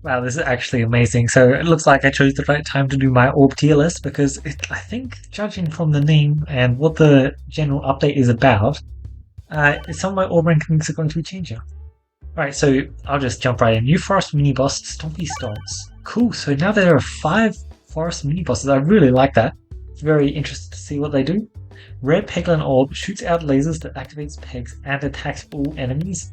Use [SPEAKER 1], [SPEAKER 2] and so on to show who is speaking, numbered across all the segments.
[SPEAKER 1] Wow, this is actually amazing. So it looks like I chose the right time to do my orb tier list because I think, judging from the name and what the general update is about, some of my orb rankings are going to be changing. Alright, so I'll just jump right in. New forest mini boss, Stompy Stomps. Cool, so now there are 5 forest mini bosses. I really like that. Very interested to see what they do. Rare Peglin Orb shoots out lasers that activates pegs and attacks all enemies.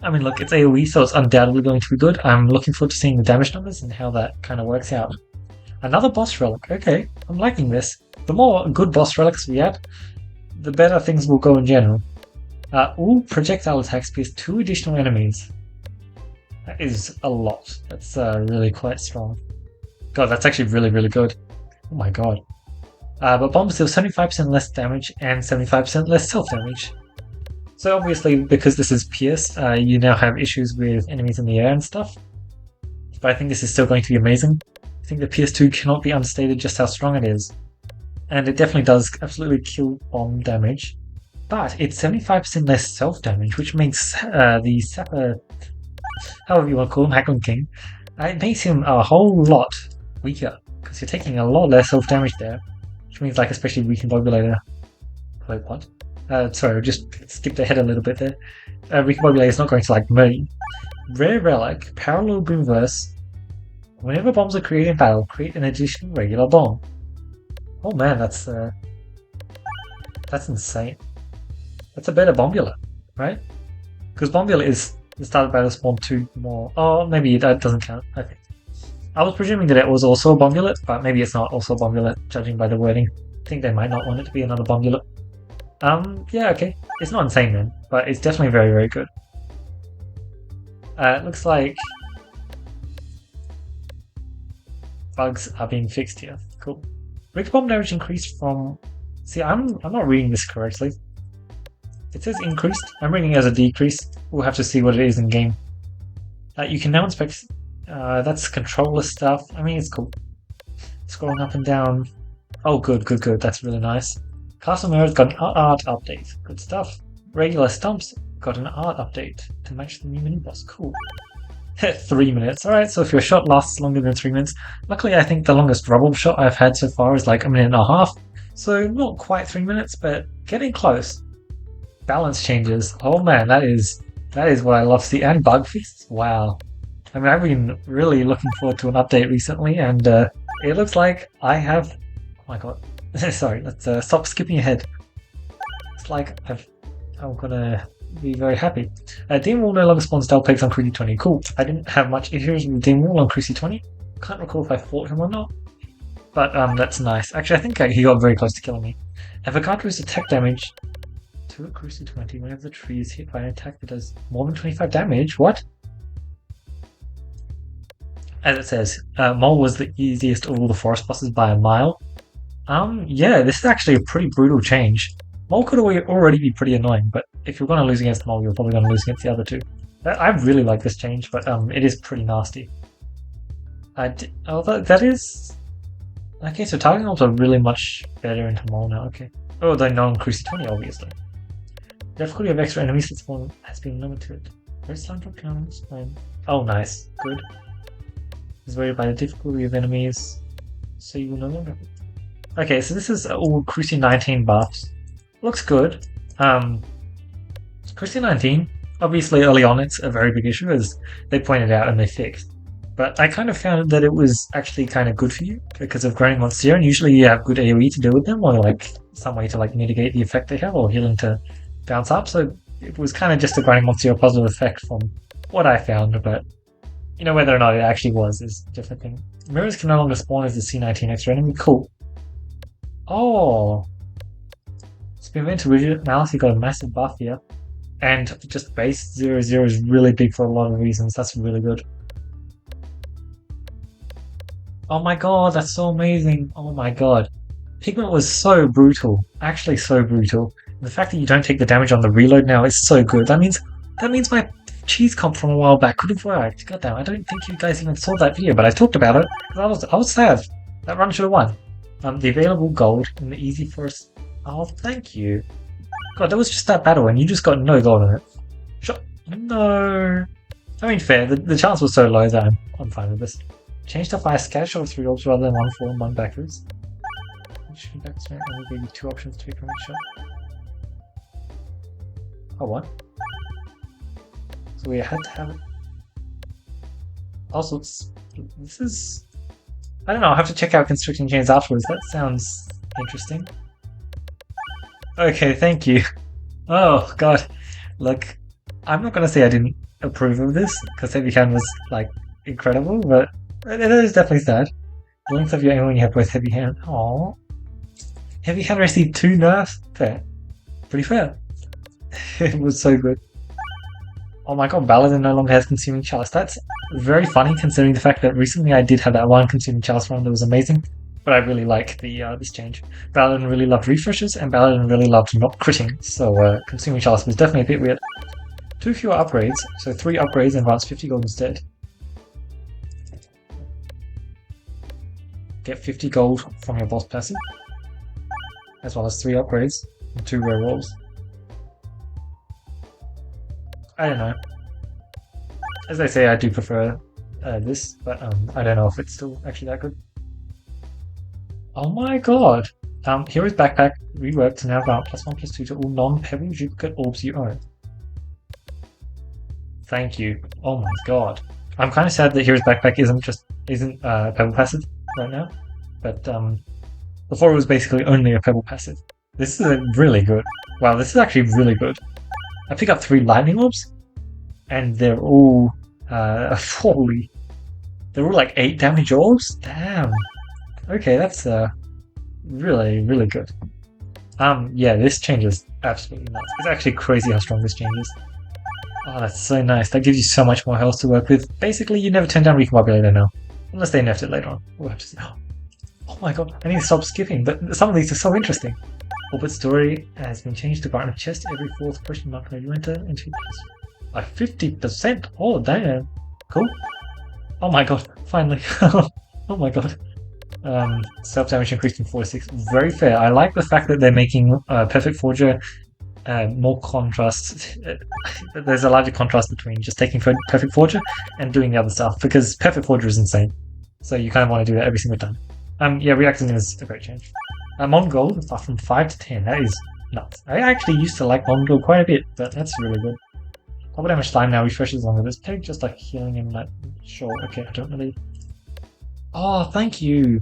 [SPEAKER 1] I mean, look, it's AoE, so it's undoubtedly going to be good. I'm looking forward to seeing the damage numbers and how that kind of works out. Another boss relic. Okay, I'm liking this. The more good boss relics we add, the better things will go in general. All projectile attacks pierce 2 additional enemies. That is a lot. That's really quite strong. God, that's actually really, really good. Oh my god. But bombs deal 75% less damage and 75% less self-damage. So obviously, because this is Pierce, you now have issues with enemies in the air and stuff. But I think this is still going to be amazing. I think the PS2 cannot be understated just how strong it is. And it definitely does absolutely kill bomb damage. But it's 75% less self-damage, which makes the Sapper, however you want to call him, Hackman King, it makes him a whole lot weaker. Because you're taking a lot less self-damage there. Which means, like, especially weakened Bobulator. Wait, what? Sorry, I just skipped ahead a little bit there. Weakened Bobulator is not going to, like, murder you. Rare Relic, Parallel Boomverse. Whenever bombs are created in battle, create an additional regular bomb. Oh man, that's insane. That's a better Bombula, right? Because Bombula is the start of battle spawn 2 more. Oh, maybe that doesn't count, I think. I was presuming that it was also a Bombulet, but maybe it's not also a Bombulet, judging by the wording. I think they might not want it to be another Bombulet. Yeah, okay. It's not insane then, but it's definitely very, very good. It looks like bugs are being fixed here. Cool. Rick bomb damage increased from... See, I'm not reading this correctly. It says increased. I'm reading it as a decrease. We'll have to see what it is in game. You can now inspect... that's controller stuff. I mean, it's cool. Scrolling up and down. Oh, good, good, good. That's really nice. Castle Mirror's got an art update. Good stuff. Regular Stumps got an art update to match the new mini-boss. Cool. 3 minutes. Alright, so if your shot lasts longer than 3 minutes, luckily I think the longest rubble shot I've had so far is like 1.5 minutes. So not quite 3 minutes, but getting close. Balance changes. Oh man, that is what I love to see. And bug fixes. Wow. I mean, I've been really looking forward to an update recently, and it looks like I have... Oh my god. Sorry, let's stop skipping ahead. It's like I'm gonna be very happy. Demon Wall no longer spawns Dull Pegs on Cruci 20. Cool. I didn't have much issues with Demon Wall on Cruci 20. Can't recall if I fought him or not. But that's nice. Actually, I think he got very close to killing me. Avocado's attack damage to a Cruci 20 whenever the tree is hit by an attack that does more than 25 damage. What? As it says, Mole was the easiest of all the forest bosses by a mile. Yeah, this is actually a pretty brutal change. Mole could already be pretty annoying, but if you're going to lose against Mole, you're probably going to lose against the other two. I really like this change, but it is pretty nasty. That is... Okay, so target mobs are really much better into Mole now, okay. Oh, they're not on Cruci 20, obviously. The difficulty of extra enemies that spawn has been limited. Red slime drop counts. Oh, nice. Good. Is rated by the difficulty of enemies, so you will no longer... Okay, so this is all Cruci 19 buffs. Looks good. Cruci 19, obviously early on it's a very big issue, as they pointed out and they fixed. But I kind of found that it was actually kind of good for you, because of growing Monster, and usually you have good AoE to deal with them, or like some way to like mitigate the effect they have, or healing to bounce up, so it was kind of just a grinding Monster positive effect from what I found, but you know, whether or not it actually was is a different thing. Mirrors can no longer spawn as the C19 extra enemy. Cool. Oh! Spin into rigid analysis got a massive buff here. And just base 0-0 is really big for a lot of reasons. That's really good. Oh my god, that's so amazing. Oh my god. Pigment was so brutal. Actually so brutal. And the fact that you don't take the damage on the reload now is so good. That means my cheese comp from a while back could have worked. Goddamn, I don't think you guys even saw that video, but I talked about it. I was sad. That run should have won. The available gold in the easy forest. Oh, thank you. God, that was just that battle and you just got no gold on it. No. I mean, fair. The chance was so low that I'm fine with this. Change the fire scatter shot of 3 orbs rather than 1 forward, 1 backwards. Shoot backwards, and we'll give you 2 options to pick from each shot. Oh, what? So we had to have it. Also, this is. I don't know, I'll have to check out Constricting Chains afterwards. That sounds interesting. Okay, thank you. Oh, god. Look, I'm not gonna say I didn't approve of this, because Heavy Hand was, like, incredible, but it is definitely sad. The length of your aim when you have both Heavy Hand. Aww. Heavy Hand received 2 nerfs? Fair. Pretty fair. It was so good. Oh my god, Baladin no longer has Consuming Chalice. That's very funny considering the fact that recently I did have that one Consuming Chalice run that was amazing. But I really like this change. Baladin really loved refreshes, and Baladin really loved not critting, so Consuming Chalice was definitely a bit weird. 2 fewer upgrades, so 3 upgrades and advance 50 gold instead. Get 50 gold from your boss passive, as well as 3 upgrades and 2 rare rolls. I don't know. As I say, I do prefer this, but I don't know if it's still actually that good. Oh my god! Hero's Backpack reworked to now grant +1/+2 to all non-pebble duplicate orbs you own. Thank you. Oh my god. I'm kind of sad that Hero's Backpack isn't pebble passive right now, but before it was basically only a pebble passive. This is really good. Wow, this is actually really good. I pick up 3 lightning orbs, and they're all holy. They're all like 8 damage orbs. Damn. Okay, that's really, really good. Yeah, this change is absolutely nuts. It's actually crazy how strong this change is. Oh, that's so nice. That gives you so much more health to work with. Basically, you never turn down Recombobulator now. Unless they nerfed it later on. We'll have to see. Oh my god, I need to stop skipping, but some of these are so interesting. Orbit story has been changed to grant a chest every 4th question mark when you enter into by 50%. Oh damn, cool. Oh my god, finally. Oh my god. Self damage increased from 4 to 6. Very fair. I like the fact that they're making Perfect Forger more contrast. There's a larger contrast between just taking Perfect Forger and doing the other stuff, because Perfect Forger is insane. So you kind of want to do that every single time. Yeah, Reacting is a great change. Mongold, from 5 to 10, that is nuts. I actually used to like Mongold quite a bit, but that's really good. Double damage time now refreshes along with this peg, just like healing him, like, sure, okay, I don't really... Oh, thank you!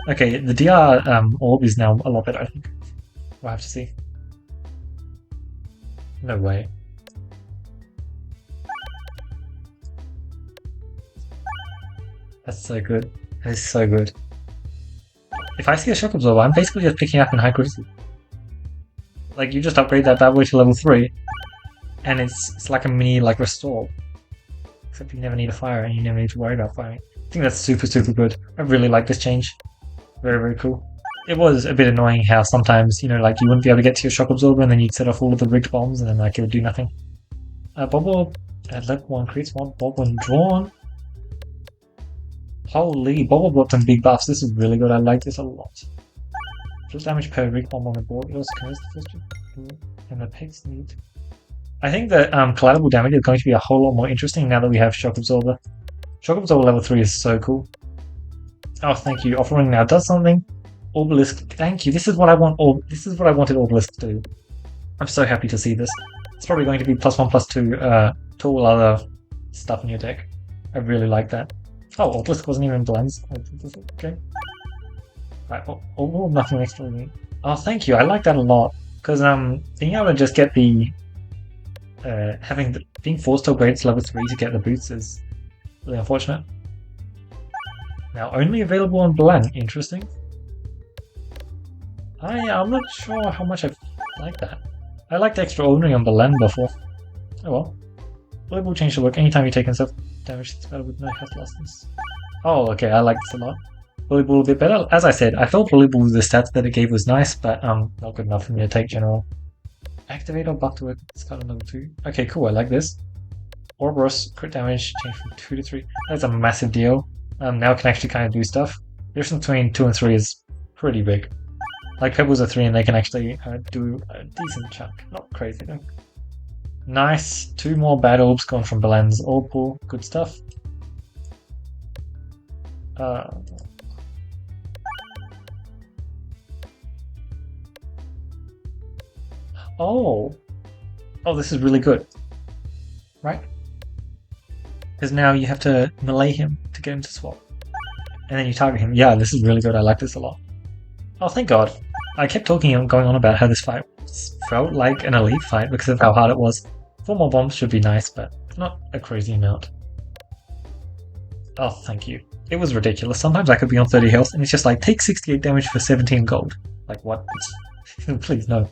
[SPEAKER 1] Okay, the DR orb is now a lot better, I think. We'll have to see. No way. That's so good. That is so good. If I see a Shock Absorber, I'm basically just picking up in high criticality. Like, you just upgrade that bad boy to level 3, and it's like a mini, like, restore. Except you never need a fire, and you never need to worry about firing. I think that's super, super good. I really like this change. Very, very cool. It was a bit annoying how sometimes, you know, like, you wouldn't be able to get to your Shock Absorber, and then you'd set off all of the rigged bombs, and then, like, it would do nothing. Bob at level 1 creates 1 Bob when drawn. Holy, Bob brought some big buffs. This is really good. I like this a lot. Plus damage per rig bomb on the board. It also covers the first and the pegs need. I think that collateral damage is going to be a whole lot more interesting now that we have Shock Absorber. Shock Absorber level 3 is so cool. Oh, thank you. Offering now does something. Obelisk, thank you. This is what I want. This is what I wanted Obelisk to do. I'm so happy to see this. It's probably going to be +1/+2 to all other stuff in your deck. I really like that. Oh, Obelisk wasn't even blends. Okay. Right, oh, nothing extra. Oh, thank you. I like that a lot. Because being able to just get the being forced to upgrade to level 3 to get the boots is really unfortunate. Now, only available on Blend. Interesting. I'm not sure how much I like that. I liked Extraordinary on Blend before. Oh well. Volleyball change to work anytime you take self damage. It's better with no health lostness. Oh, okay, I like this a lot. Volleyball a bit better. As I said, I felt Volleyball, the stats that it gave was nice, but not good enough for me to take general. Activate or buff to work. It's got a level 2. Okay, cool, I like this. Ouroboros, crit damage, change from 2 to 3. That's a massive deal. Now it can actually kind of do stuff. The difference between 2 and 3 is pretty big. Like, Pebbles are 3 and they can actually do a decent chunk. Not crazy though. Nice. 2 more bad orbs gone from Belen's orb pool. Good stuff. Uh, oh. Oh, this is really good. Right? Because now you have to melee him to get him to swap. And then you target him. Yeah, this is really good. I like this a lot. Oh, thank God. I kept going on about how this fight felt like an elite fight because of how hard it was. 4 more bombs should be nice, but not a crazy amount. Oh, thank you. It was ridiculous. Sometimes I could be on 30 health and it's just like, take 68 damage for 17 gold. Like, what? Please, no.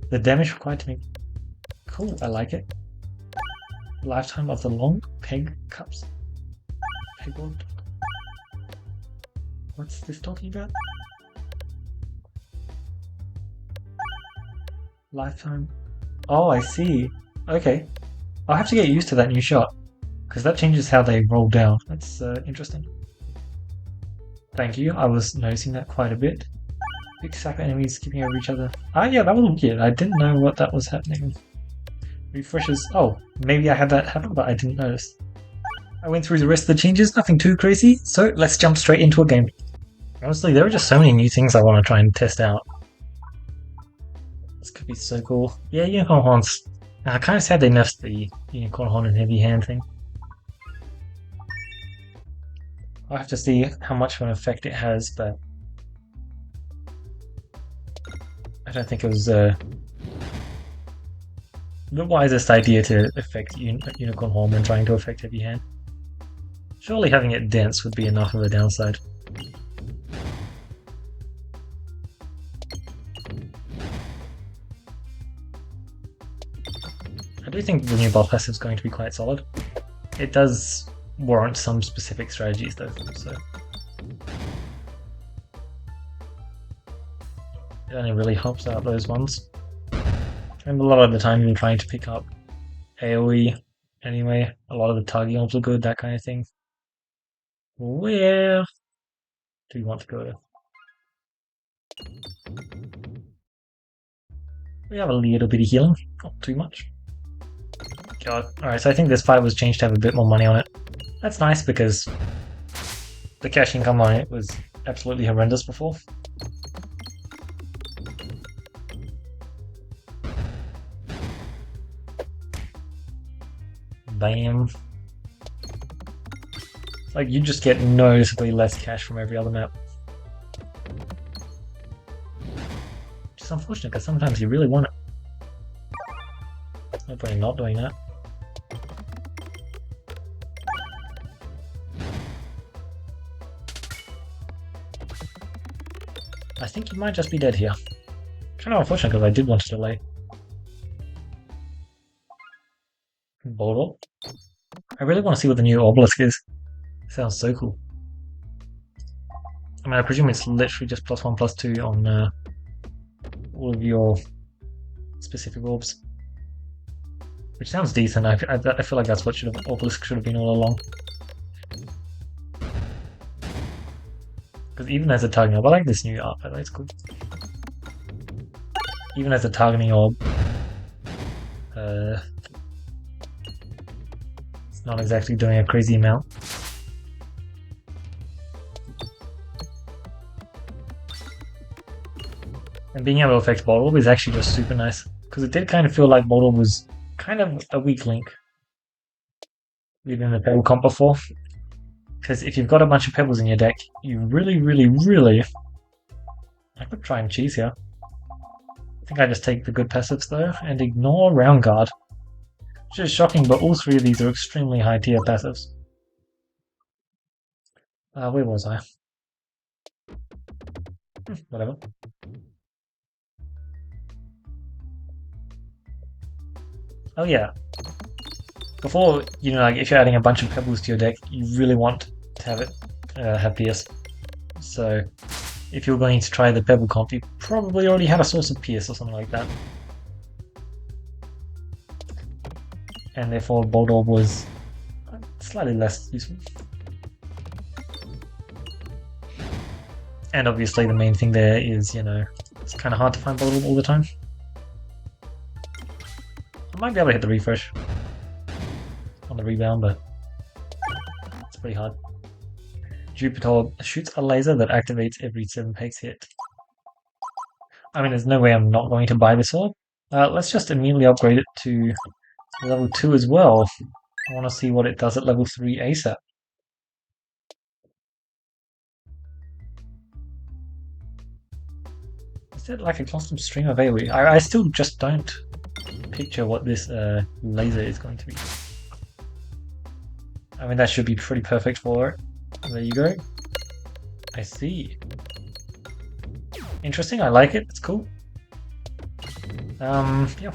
[SPEAKER 1] The damage required to me. Cool, I like it. Lifetime of the long peg cups. Peg orb. What's this talking about? Lifetime. Oh, I see. Okay. I'll have to get used to that new shot. Because that changes how they roll down. That's interesting. Thank you. I was noticing that quite a bit. Big stack of enemies skipping over each other. Ah, yeah, that was weird. I didn't know what that was happening. Refreshes. Oh, maybe I had that happen, but I didn't notice. I went through the rest of the changes, nothing too crazy, so let's jump straight into a game. Honestly, there are just so many new things I want to try and test out. This could be so cool. Yeah, unicorn horns. Kind of sad they nerfed the unicorn horn and heavy hand thing. I'll have to see how much of an effect it has, but I don't think it was the wisest idea to affect unicorn horn when trying to affect heavy hand. Surely having it dense would be enough of a downside. I do think the new boss passive is going to be quite solid. It does warrant some specific strategies though, so it only really helps out those ones. And a lot of the time you're trying to pick up AoE anyway. A lot of the targeting orbs are good, that kind of thing. Where do you want to go? We have a little bit of healing, not too much. God. Alright, so I think this fight was changed to have a bit more money on it. That's nice because the cash income on it was absolutely horrendous before. Bam. Like, you just get noticeably less cash from every other map. Which is unfortunate because sometimes you really want it. No point in not doing that. I think you might just be dead here. Kind of unfortunate because I did want to delay. Bottle. I really want to see what the new obelisk is. It sounds so cool. I mean, I presume it's literally just +1/+2 on all of your specific orbs. Which sounds decent. I feel like that's what obelisk should have been all along. Because even as a targeting orb, I like this new art, by the way, it's cool. Even as a targeting orb, it's not exactly doing a crazy amount. And being able to affect Bolt Orb is actually just super nice, because it did kind of feel like Bolt Orb was kind of a weak link within the Pebble comp before. Because if you've got a bunch of Pebbles in your deck, you really... I could try and cheese here. I think I just take the good passives though, and ignore Round Guard. Which is shocking, but all 3 of these are extremely high tier passives. Where was I? Whatever. Oh yeah. Before, like if you're adding a bunch of Pebbles to your deck, you really want to have it have Pierce. So if you're going to try the Pebble comp, you probably already had a source of Pierce or something like that. And therefore Bolt Orb was slightly less useful. And obviously the main thing there is, it's kind of hard to find Bolt Orb all the time. might be able to hit the refresh on the rebound, but it's pretty hard. Jupiter shoots a laser that activates every 7 pegs hit. I mean, there's no way I'm not going to buy this orb. Let's just immediately upgrade it to level 2 as well. I want to see what it does at level 3 ASAP. Is it like a constant stream of AoE? I still just don't picture what this laser is going to be. I mean, that should be pretty perfect for it. There you go. I see. Interesting, I like it, it's cool. Yeah.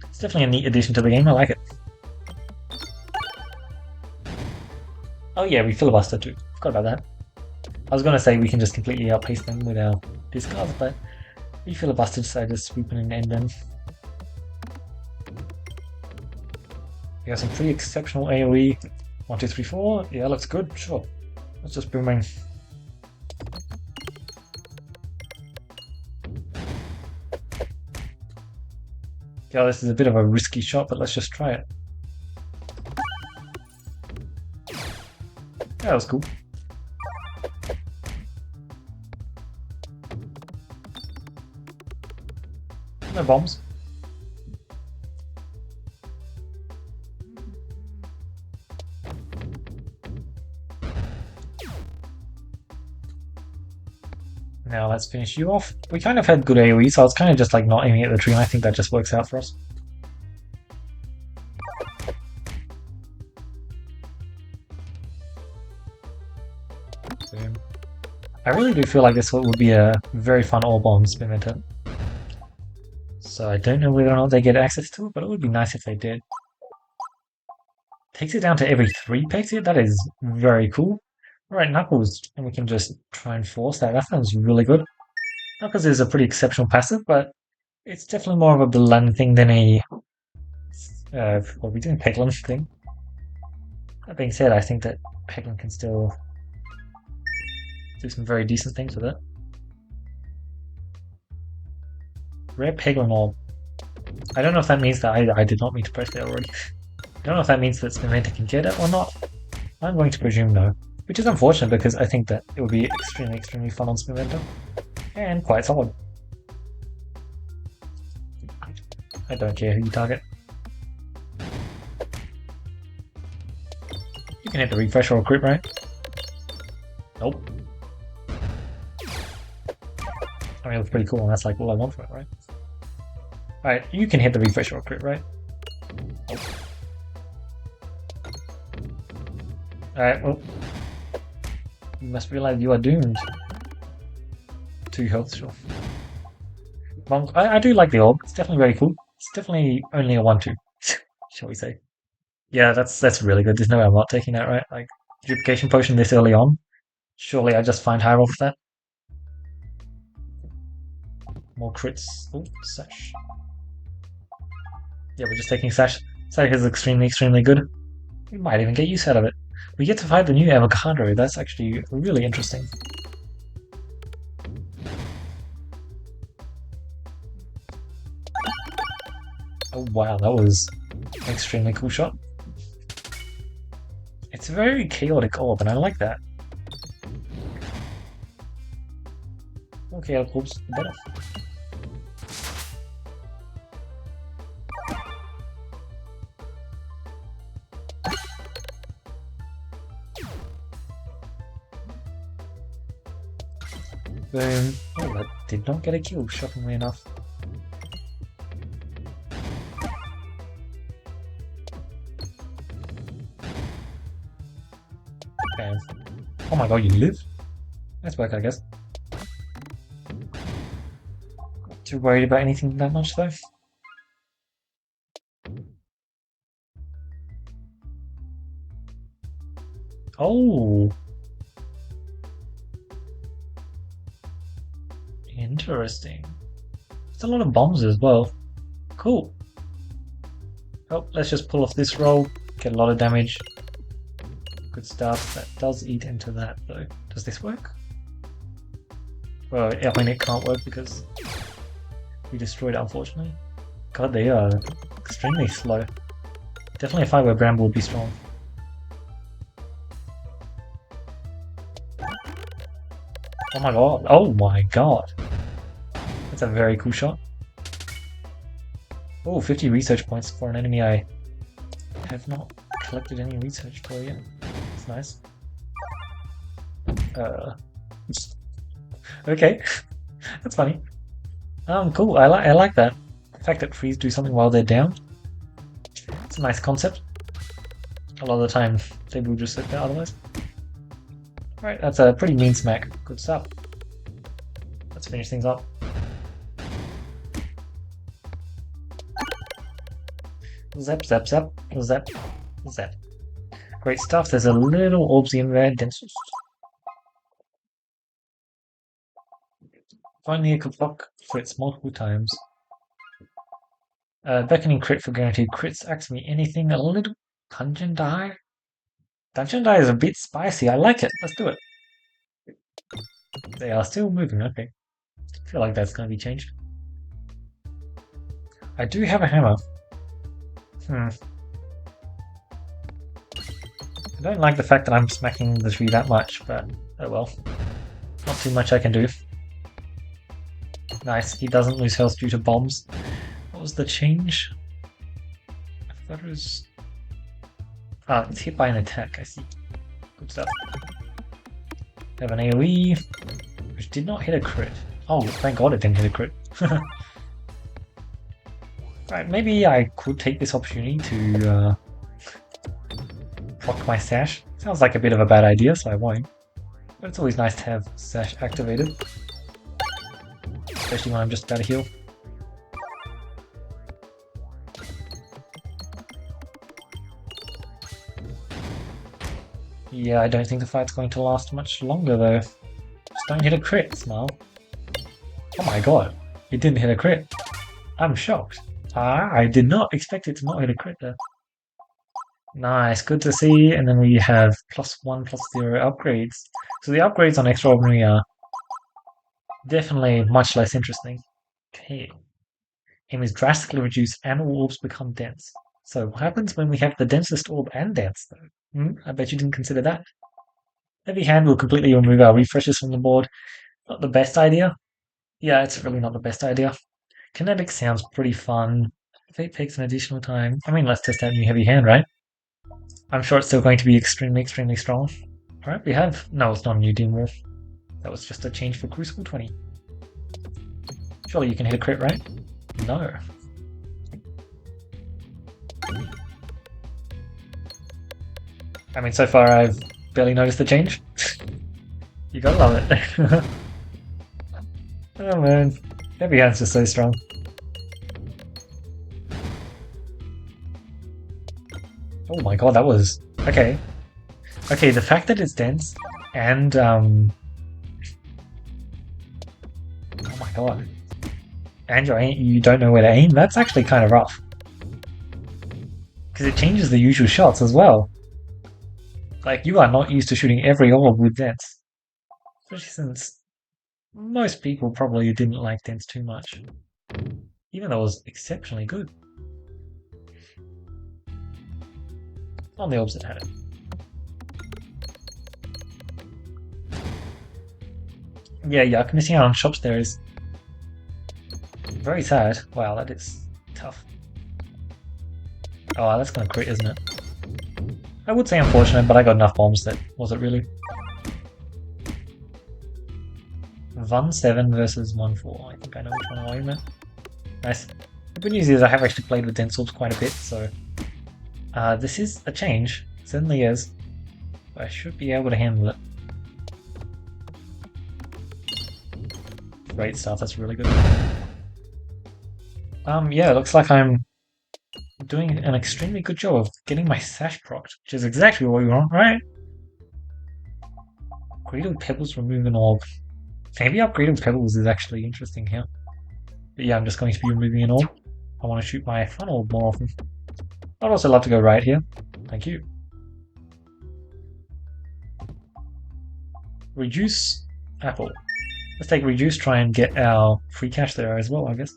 [SPEAKER 1] It's definitely a neat addition to the game, I like it. Oh yeah, we filibuster too. Forgot about that. I was gonna say we can just completely outpace them with our discards, but we filibuster decided to swoop in and end them. We got some pretty exceptional AoE. 1, 2, 3, 4. Yeah, looks good, sure. Let's just boomerang. Yeah, this is a bit of a risky shot, but let's just try it. That was cool. No bombs. Now let's finish you off. We kind of had good AoE, so I was kind of just like not aiming at the tree, and I think that just works out for us. Boom. I really do feel like this would be a very fun orb on Spinventer. So I don't know whether or not they get access to it, but it would be nice if they did. Takes it down to every 3 pegs here, that is very cool. Alright, Knuckles, and we can just try and force that. That sounds really good. Knuckles is a pretty exceptional passive, but it's definitely more of a Belen thing than a what are we doing, Peglin thing. That being said, I think that Peglin can still do some very decent things with it. Rare Peglin Orb. I don't know if that means that I did not mean to press that already. I don't know if that means that Spinventer can get it or not. I'm going to presume no. Which is unfortunate because I think that it would be extremely fun on Spinventer. And quite solid. I don't care who you target. You can hit the refresh or a crit, right? Nope. I mean, it looks pretty cool and that's like all I want from it, right? Alright, you can hit the refresh or a crit, right? Nope. Alright, well. You must realize you are doomed. 2 health, sure. I do like the orb. It's definitely very cool. It's definitely only a 1-2, shall we say. Yeah, that's really good. There's no way I'm not taking that, right? Like, duplication potion this early on. Surely I just find high roll for that. More crits. Oh, Sash. Yeah, we're just taking Sash. Sash is extremely good. We might even get use out of it. We get to fight the new avocado. That's actually really interesting. Oh wow, that was an extremely cool shot. It's a very chaotic orb, and I like that. More chaotic orbs, the better. Boom. Oh, that did not get a kill, shockingly enough. Bam. Oh my god, you live? That's work, I guess. Not too worried about anything that much, though. Oh! Interesting. It's a lot of bombs as well. Cool. Oh, let's just pull off this roll. Get a lot of damage. Good stuff. That does eat into that though. Does this work? Well, I mean it can't work because we destroyed it unfortunately. God, they are extremely slow. Definitely a fight where Bramble would be strong. Oh my god. Oh my god. That's a very cool shot. Oh, 50 research points for an enemy I have not collected any research for yet. That's nice. Okay. That's funny. Cool. I like that. The fact that freeze do something while they're down. It's a nice concept. A lot of the time they will just sit there otherwise. Alright, that's a pretty mean smack. Good stuff. Let's finish things up. Zap, zap, zap, zap, zap. Great stuff. There's a little Orbsy in there, densest. Finally, I could block crits multiple times. Beckoning crit for guaranteed crits. Ask me anything. A little dungeon die. Dungeon die is a bit spicy. I like it. Let's do it. They are still moving. Okay. I feel like that's going to be changed. I do have a hammer. I don't like the fact that I'm smacking the tree that much, but oh well. Not too much I can do. Nice, he doesn't lose health due to bombs. What was the change? I thought it was... Ah, it's hit by an attack, I see. Good stuff. I have an AoE, which did not hit a crit. Oh, thank god it didn't hit a crit. Right, maybe I could take this opportunity to proc my sash. Sounds like a bit of a bad idea, so I won't. But it's always nice to have sash activated. Especially when I'm just about to heal. Yeah, I don't think the fight's going to last much longer though. Just don't hit a crit, Smile. Oh my god, it didn't hit a crit. I'm shocked. I did not expect it to not hit a crit there. Nice, good to see. And then we have +1, +0 upgrades. So the upgrades on Extraordinary are definitely much less interesting. Okay. Aim is drastically reduced and all orbs become dense. So what happens when we have the densest orb and dense though? I bet you didn't consider that. Heavy Hand will completely remove our refreshes from the board. Not the best idea. Yeah, it's really not the best idea. Kinetic sounds pretty fun. If it takes an additional time. I mean, let's test out new Heavy Hand, right? I'm sure it's still going to be extremely, extremely strong. Alright, we have... No, it's not a new Doom Wall. That was just a change for Crucible 20. Surely you can hit a crit, right? No. I mean, so far I've barely noticed the change. You gotta love it. Oh man, Heavy Hand's just so strong. Oh my god, that was... Okay. Okay, the fact that it's dense and oh my god. And you don't know where to aim, that's actually kind of rough. Because it changes the usual shots as well. Like, you are not used to shooting every orb with dense. Especially since most people probably didn't like dense too much. Even though it was exceptionally good. On the orbs that had it. Yeah, yuck. Missing out on shops there is very sad. Wow, that is tough. Oh, that's gonna crit, isn't it? I would say unfortunate, but I got enough bombs that was it really. 1-7 versus 1-4. I think I know which one I meant. Nice. The good news is I have actually played with dense orbs quite a bit, so this is a change. It certainly is. But I should be able to handle it. Great stuff, that's really good. Yeah, it looks like I'm doing an extremely good job of getting my sash procced, which is exactly what we want, right? Upgraded Pebbles remove an orb. Maybe upgraded Pebbles is actually interesting here. But yeah, I'm just going to be removing an orb. I want to shoot my fun orb more often. I'd also love to go right here. Thank you. Reduce Apple. Let's take reduce, try and get our free cash there as well, I guess.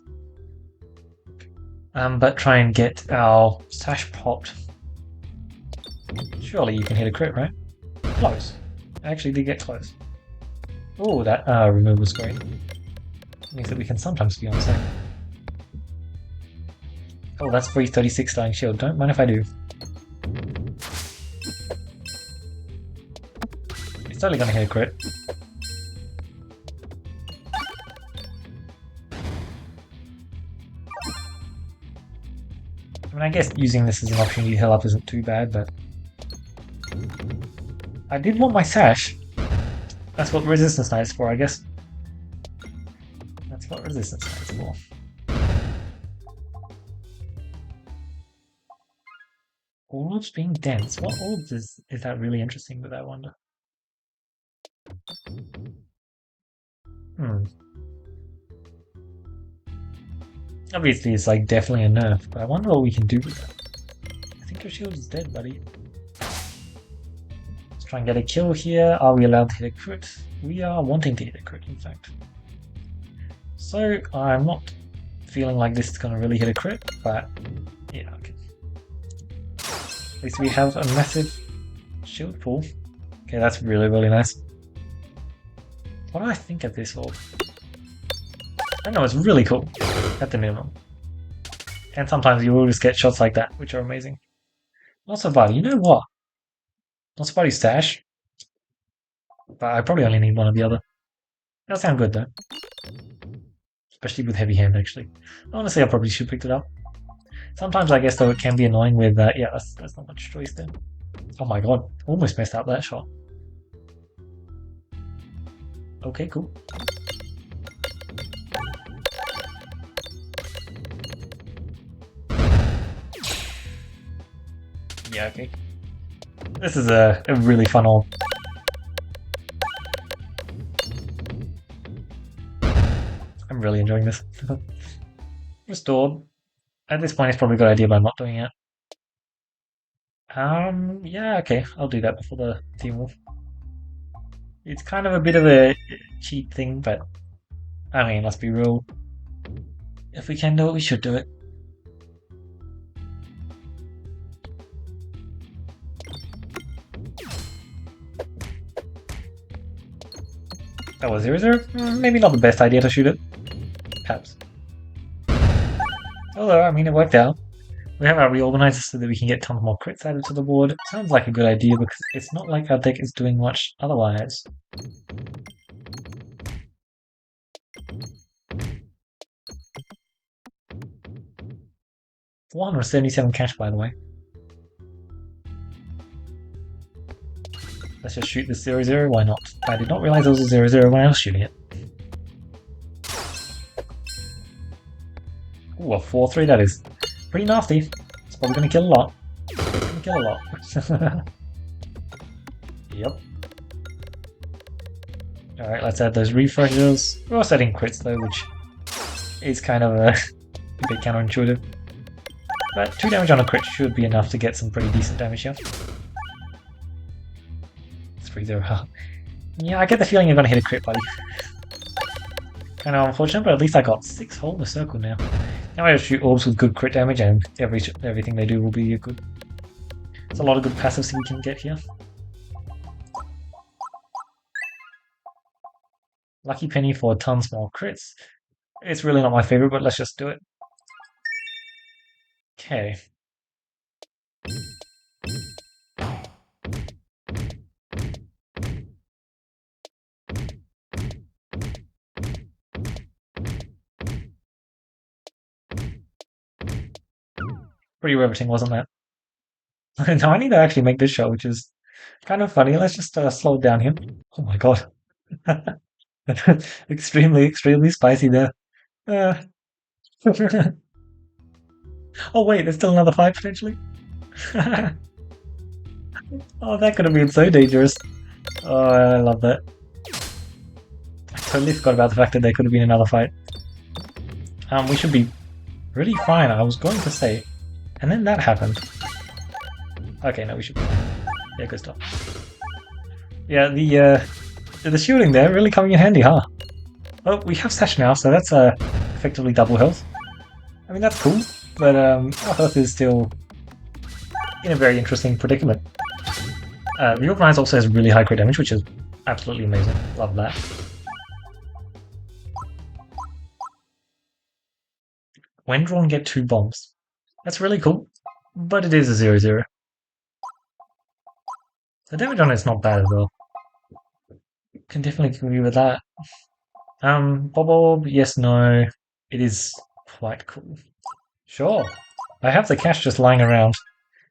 [SPEAKER 1] But try and get our sash popped. Surely you can hit a crit, right? Close. I actually did get close. Oh, that removal screen means that we can sometimes be on safe. Oh, that's free 36 dying shield. Don't mind if I do. It's totally gonna hit a crit. I mean, I guess using this as an opportunity to heal up isn't too bad, but I did want my sash. That's what resistance knight is for, I guess. That's what resistance knight is for. Orbs being dense. What orbs is that really interesting with, I wonder? Obviously it's like definitely a nerf, but I wonder what we can do with that. I think your shield is dead, buddy. Let's try and get a kill here. Are we allowed to hit a crit? We are wanting to hit a crit, in fact. So I'm not feeling like this is going to really hit a crit, but yeah, okay. At least we have a massive shield pool. Okay, that's really, really nice. What do I think of this orb? I don't know, it's really cool, at the minimum. And sometimes you will just get shots like that, which are amazing. Not so bad. You know what? Not so bad stash. But I probably only need one or the other. That'll sound good though. Especially with heavy hand, actually. Honestly, I probably should have picked it up. Sometimes I guess though it can be annoying with, yeah, that's not much choice then. Oh my god, almost messed up that shot. Okay, cool. Yeah, okay. This is a really fun orb. I'm really enjoying this. Restored. At this point, it's probably a good idea by not doing it. Yeah, okay, I'll do that before the team wolf. It's kind of a bit of a cheat thing, but I mean, let's be real. If we can do it, we should do it. That was 0-0? Maybe not the best idea to shoot it. Perhaps. Although, I mean, it worked out. We have our reorganizer so that we can get tons more crits added to the board. Sounds like a good idea because it's not like our deck is doing much otherwise. 477 cash, by the way. Let's just shoot this 0-0, why not? I did not realize it was a 0-0 when I was shooting it. Ooh, a 4-3, that is pretty nasty. It's probably going to kill a lot. It's going to kill a lot. Yep. Alright, let's add those refreshers. We're also adding crits though, which is kind of a bit counterintuitive. But 2 damage on a crit should be enough to get some pretty decent damage here. 3-0. Yeah, I get the feeling you're going to hit a crit, buddy. Kind of unfortunate, but at least I got 6 hole in the circle now. Now I just shoot orbs with good crit damage, and everything they do will be good. There's a lot of good passives we can get here. Lucky penny for tons more crits. It's really not my favorite, but let's just do it. Okay. Pretty riveting, wasn't that? Now I need to actually make this shot, which is kind of funny. Let's just slow it down here. Oh my god. Extremely, extremely spicy there. Oh wait, there's still another fight potentially? Oh, that could have been so dangerous. Oh, I love that. I totally forgot about the fact that there could have been another fight. We should be really fine, I was going to say. And then that happened. Okay, no, we should be fine. Yeah, good stuff. Yeah, the shooting there really coming in handy, huh? Oh, we have Sash now, so that's effectively double health. I mean, that's cool. But our health is still in a very interesting predicament. Reorganize also has really high crit damage, which is absolutely amazing. Love that. When drawn, get 2 bombs. That's really cool, but it is a 0/0. The damage on it's not bad as well. Can definitely agree with that. Bob, yes, no. It is quite cool. Sure. I have the cash just lying around.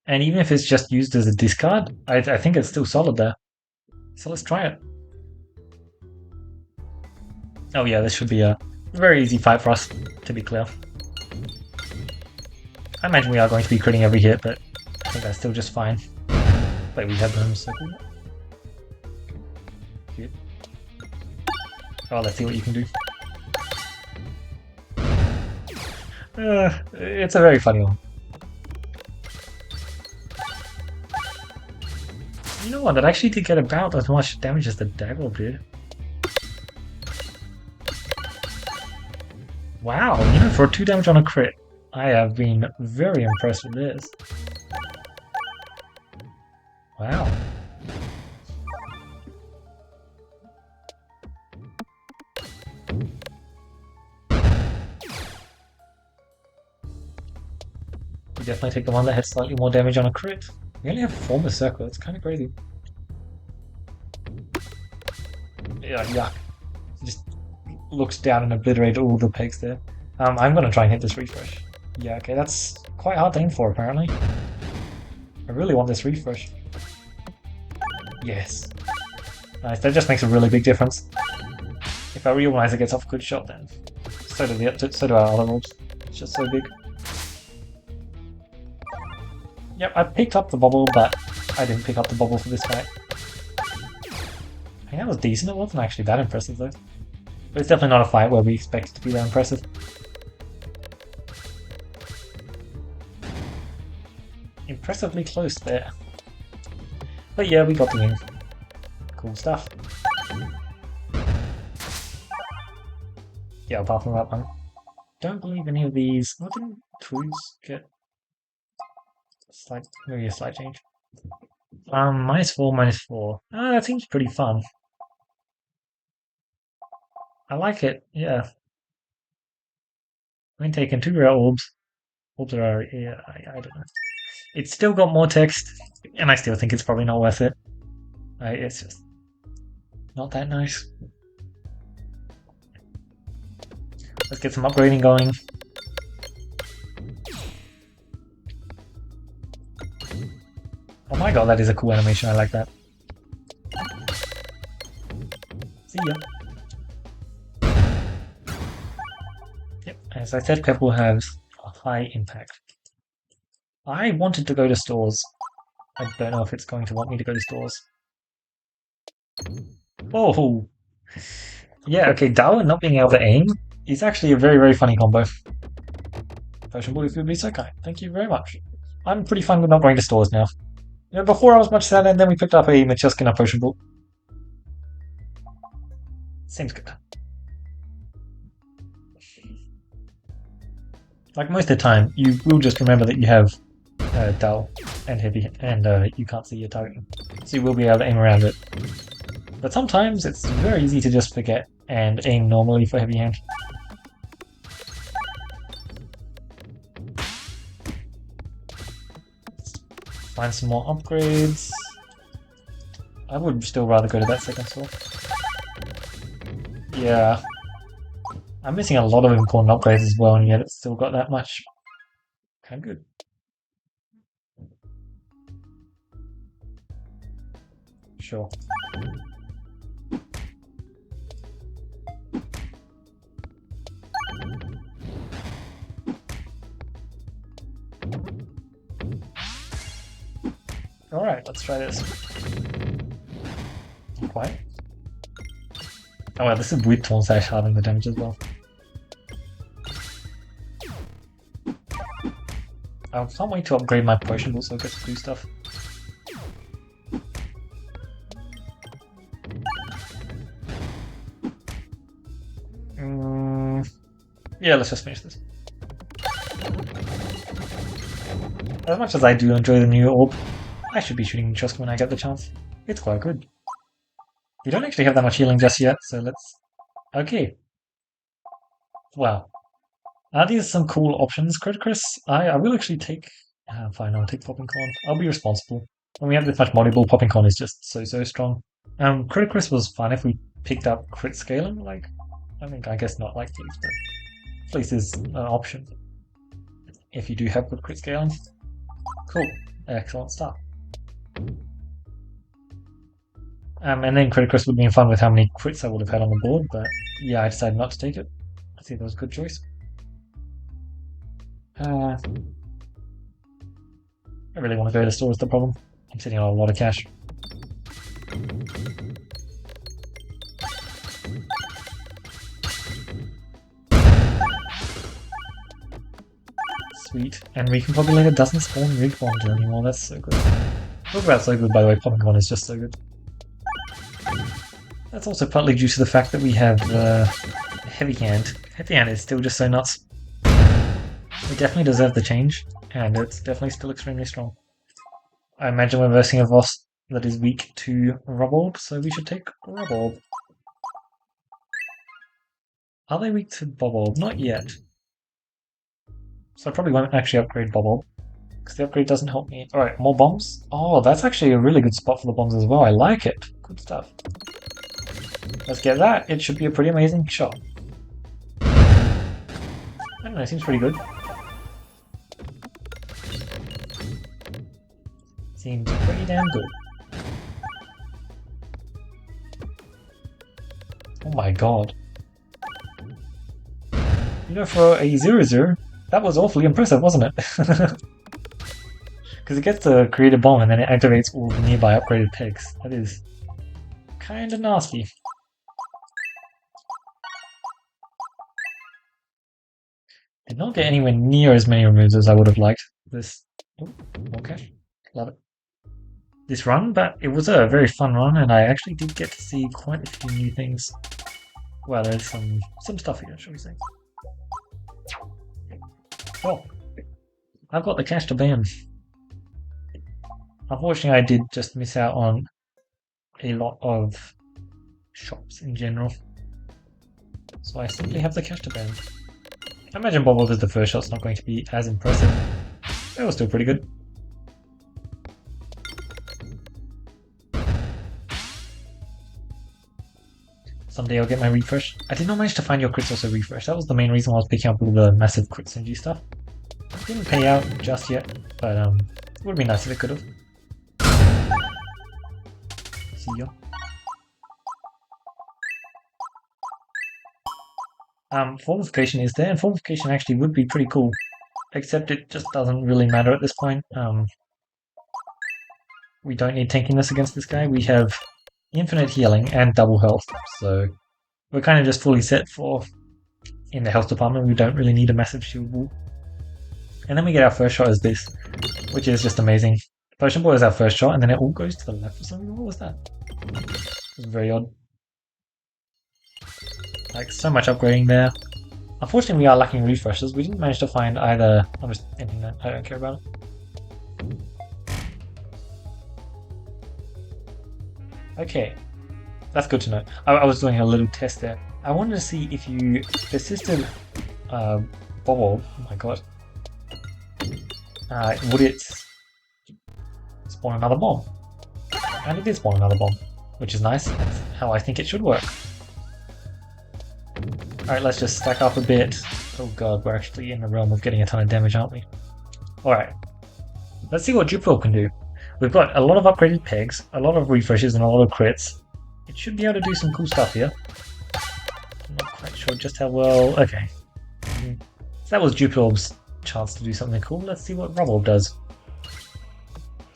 [SPEAKER 1] And even if it's just used as a discard, I think it's still solid there. So let's try it. Oh yeah, this should be a very easy fight for us, to be clear. I imagine we are going to be critting every hit, but I think that's still just fine. Wait, we have them so cool. Cute. Oh, let's see what you can do. It's a very funny one. You know what, that actually did get about as much damage as the dagger did. Wow, you know, for 2 damage on a crit, I have been very impressed with this. Wow. We definitely take the one that had slightly more damage on a crit. We only have 4 Berserker, it's kind of crazy. Yeah, yuck. It just looks down and obliterated all the pegs there. I'm gonna try and hit this refresh. Yeah, okay, that's quite hard to aim for apparently. I really want this refresh. Yes. Nice, that just makes a really big difference. If our Reorganizer gets off a good shot then so do our other orbs. It's just so big. Yep, I picked up the bobble, but I didn't pick up the bobble for this fight. I think that was decent, it wasn't actually that impressive though. But it's definitely not a fight where we expect it to be that impressive. Impressively close there. But yeah, we got the win. Cool stuff. Yeah, apart from that one. Don't believe any of these. What did Trues get? Maybe a slight change. -4, -4. Ah, that seems pretty fun. I like it, yeah. I'm taking 2 rare orbs. Orbs are, yeah, I don't know. It's still got more text, and I still think it's probably not worth it. It's just not that nice. Let's get some upgrading going. Oh my god, that is a cool animation, I like that. See ya. Yep, as I said, purple has a high impact. I wanted to go to stores. I don't know if it's going to want me to go to stores. Oh! Yeah, okay, Darwin not being able to aim is actually a very, very funny combo. Potion Boy, if you'd be so kind. Thank you very much. I'm pretty fine with not going to stores now. You know, before I was much sad, and then we picked up a Machuskina Potion Ball. Seems good. Like most of the time, you will just remember that you have dull and heavy, and you can't see your target, so you will be able to aim around it. But sometimes it's very easy to just forget and aim normally for heavy hand. Find some more upgrades. I would still rather go to that second store. Yeah. I'm missing a lot of important upgrades as well, and yet it's still got that much. Kinda good. Sure. Alright, let's try this. Not quite. Oh wow, this is with Torn Sash halving the damage as well. I can't wait to upgrade my potion ball so I get to do stuff. Yeah, let's just finish this. As much as I do enjoy the new orb, I should be shooting Chusk when I get the chance. It's quite good. We don't actually have that much healing just yet, so let's... Okay. Wow. These are some cool options, Criticus. I will actually take... fine, I'll take Popping Corn. I'll be responsible. When we have this much Moddable, Popping Corn is just so strong. Criticus was fun if we picked up crit scaling, like... I guess not like Fleece, but... Fleece is an option. If you do have good crit scaling. Cool. Excellent start. And then Criticus would have been fun with how many crits I would have had on the board, but yeah, I decided not to take it. I think that was a good choice. I really want to go to the store is the problem. I'm sitting on a lot of cash. Sweet. And Recon Populator doesn't spawn Rig Bonder anymore, that's so good. Talk about so good, by the way, Popping Corn is just so good. That's also partly due to the fact that we have Heavy Hand. Heavy Hand is still just so nuts. We definitely deserve the change, and it's definitely still extremely strong. I imagine we're versing a boss that is weak to Rubborb, so we should take Rubborb. Are they weak to Boborb? Not yet. So I probably won't actually upgrade Boborb, because the upgrade doesn't help me. Alright, more bombs? Oh, that's actually a really good spot for the bombs as well. I like it. Good stuff. Let's get that. It should be a pretty amazing shot. I don't know, it seems pretty good. Seems pretty damn good. Oh my god. You know, for a 0-0, that was awfully impressive, wasn't it? Because it gets to create a bomb and then it activates all the nearby upgraded pegs. That is kinda nasty. Did not get anywhere near as many removes as I would have liked. This... Oh, okay. Love it. This run, but it was a very fun run, and I actually did get to see quite a few new things. Well, there's some stuff here, shall we say. Oh, I've got the cash to ban. Unfortunately, I did just miss out on a lot of shops in general. So I simply have the cash to ban. I imagine Boborb as the first shot's not going to be as impressive. It was still pretty good. Someday I'll get my refresh. I did not manage to find your crits also refresh. That was the main reason why I was picking up all the massive crit synergy stuff. It didn't pay out just yet, but it would be nice if it could have. See ya. Formification is there, and Formification actually would be pretty cool. Except it just doesn't really matter at this point. We don't need tankiness against this guy. We have infinite healing and double health, so we're kind of just fully set for in the health department. We don't really need a massive shield wall. And then we get our first shot as this, which is just amazing. Potion Ball is our first shot, and then it all goes to the left for some reason. What was that? It was very odd. Like, so much upgrading there. Unfortunately, we are lacking refreshes. We didn't manage to find either... I'm just ending that. I don't care about it. Okay. That's good to know. I was doing a little test there. I wanted to see if you persisted... Boborb. Oh my god. Would it spawn another bomb? And it did spawn another bomb, which is nice. That's how I think it should work. Alright, let's just stack up a bit. Oh god, we're actually in the realm of getting a ton of damage, aren't we? Alright. Let's see what Jupiter can do. We've got a lot of upgraded pegs, a lot of refreshes, and a lot of crits. It should be able to do some cool stuff here. I'm not quite sure just how well... Okay. So that was Jupite's chance to do something cool. Let's see what Rubborb does.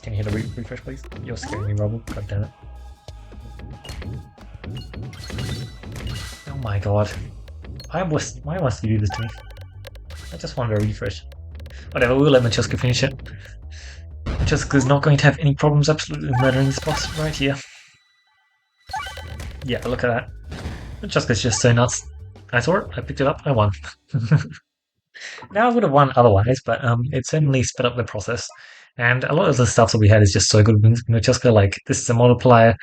[SPEAKER 1] Can you hit a refresh, please? You're scaring me, Rubborb. God damn it. Oh my god. Why must you do this to me? I just wanted a refresh. Whatever, we'll let Machuska finish it. Machuska's not going to have any problems absolutely murdering this boss right here. Yeah, look at that. Machuska's just so nuts. I saw it, I picked it up, I won. Now I would have won otherwise, but it certainly sped up the process. And a lot of the stuff that we had is just so good. We just go like, this is a multiplier.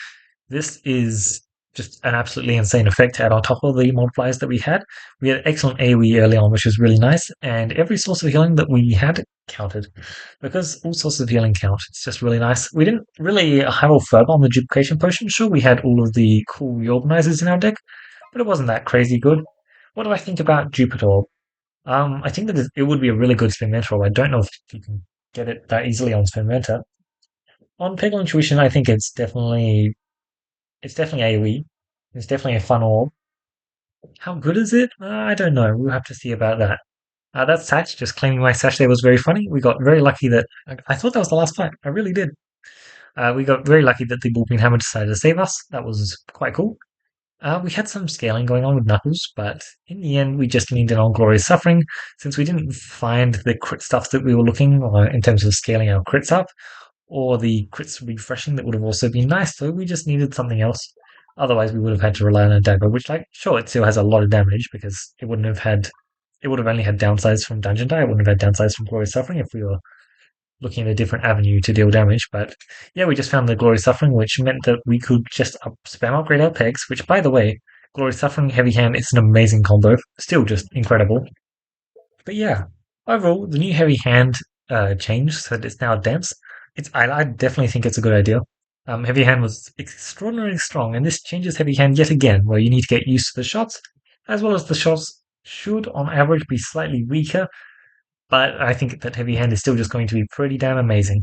[SPEAKER 1] This is just an absolutely insane effect to add on top of the multipliers that we had. We had excellent AoE early on, which was really nice, and every source of healing that we had counted. Because all sources of healing count. It's just really nice. We didn't really huddle further on the duplication potion. Sure, we had all of the cool reorganizers in our deck, but it wasn't that crazy good. What do I think about Jupiter? I think that it would be a really good spin mentor. I don't know if you can get it that easily on spin mentor. On Peglin Tuition, I think it's definitely AoE. It's definitely a fun orb. How good is it? I don't know. We'll have to see about that. That Satch, just claiming my Sash there was very funny. We got very lucky that I thought that was the last fight. I really did. We got very lucky that the Bullpen Hammer decided to save us. That was quite cool. We had some scaling going on with Knuckles, but in the end, we just leaned in on Glorious Suffering since we didn't find the crit stuff that we were looking in terms of scaling our crits up, or the crits refreshing that would have also been nice. So we just needed something else. Otherwise, we would have had to rely on a dagger, which, like, sure, it still has a lot of damage because it would have only had downsides from Dungeon Die. It wouldn't have had downsides from Glorious Suffering if we were looking at a different avenue to deal damage. But yeah, we just found the Glory Suffering, which meant that we could just spam upgrade our pegs, which, by the way, Glory Suffering, Heavy Hand, it's an amazing combo. Still just incredible. But yeah, overall, the new Heavy Hand change so that it's now dense. I definitely think it's a good idea. Heavy Hand was extraordinarily strong, and this changes Heavy Hand yet again, where you need to get used to the shots, as well as the shots should, on average, be slightly weaker, but I think that Heavy Hand is still just going to be pretty damn amazing.